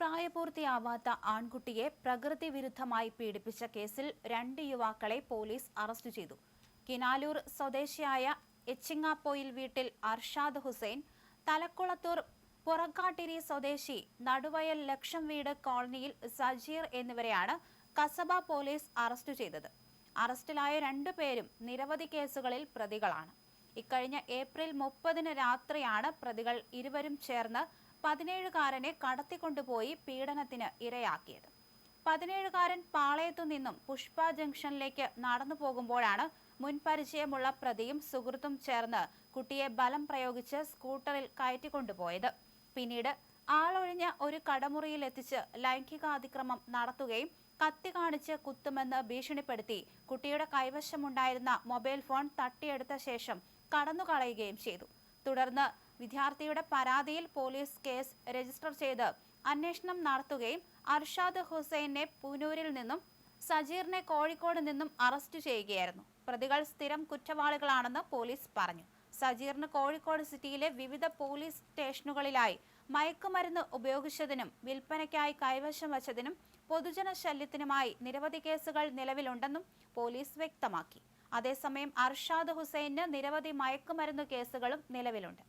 പ്രായപൂർത്തിയാവാത്ത ആൺകുട്ടിയെ പ്രകൃതി വിരുദ്ധമായി പീഡിപ്പിച്ച കേസിൽ 2 യുവാക്കളെ പോലീസ് അറസ്റ്റ് ചെയ്തു. കിനാലൂർ സ്വദേശിയായ എച്ചിങ്ങാപ്പൊയിൽ വീട്ടിൽ അർഷാദ് ഹുസൈൻ, തലക്കുളത്തൂർ പുറക്കാട്ടിരി സ്വദേശി നടുവയൽ ലക്ഷം വീട് കോളനിയിൽ സജീർ എന്നിവരെയാണ് കസബ പോലീസ് അറസ്റ്റ് ചെയ്തത്. അറസ്റ്റിലായ 2 പേരും നിരവധി കേസുകളിൽ പ്രതികളാണ്. ഇക്കഴിഞ്ഞ ഏപ്രിൽ 30 രാത്രിയാണ് പ്രതികൾ ഇരുവരും ചേർന്ന് 17കാരനെ കടത്തിക്കൊണ്ടുപോയി പീഡനത്തിന് ഇരയാക്കിയത്. 17കാരൻ പാളയത്തു നിന്നും പുഷ്പ ജംഗ്ഷനിലേക്ക് നടന്നു പോകുമ്പോഴാണ് മുൻപരിചയമുള്ള പ്രതിയും സുഹൃത്തും ചേർന്ന് കുട്ടിയെ ബലം പ്രയോഗിച്ച് സ്കൂട്ടറിൽ കയറ്റിക്കൊണ്ടുപോയത്. പിന്നീട് ആളൊഴിഞ്ഞ ഒരു കടമുറിയിൽ എത്തിച്ച് ലൈംഗികാതിക്രമം നടത്തുകയും കത്തി കാണിച്ച് കുത്തുമെന്ന് ഭീഷണിപ്പെടുത്തി കുട്ടിയുടെ കൈവശമുണ്ടായിരുന്ന മൊബൈൽ ഫോൺ തട്ടിയെടുത്ത ശേഷം കടന്നുകളയുകയും ചെയ്തു. തുടർന്ന് വിദ്യാർത്ഥിയുടെ പരാതിയിൽ പോലീസ് കേസ് രജിസ്റ്റർ ചെയ്ത് അന്വേഷണം നടത്തുകയും അർഷാദ് ഹുസൈനെ പുനൂരിൽ നിന്നും സജീറിനെ കോഴിക്കോട് നിന്നും അറസ്റ്റ് ചെയ്യുകയായിരുന്നു. പ്രതികൾ സ്ഥിരം കുറ്റവാളികളാണെന്ന് പോലീസ് പറഞ്ഞു. സജീറിന് കോഴിക്കോട് സിറ്റിയിലെ വിവിധ പോലീസ് സ്റ്റേഷനുകളിലായി മയക്കുമരുന്ന് ഉപയോഗിച്ചതിനും വിൽപ്പനയ്ക്കായി കൈവശം വച്ചതിനും പൊതുജന ശല്യത്തിനുമായി നിരവധി കേസുകൾ നിലവിലുണ്ടെന്നും പോലീസ് വ്യക്തമാക്കി. അതേസമയം അർഷാദ് ഹുസൈന് നിരവധി മയക്കുമരുന്ന് കേസുകളും നിലവിലുണ്ട്.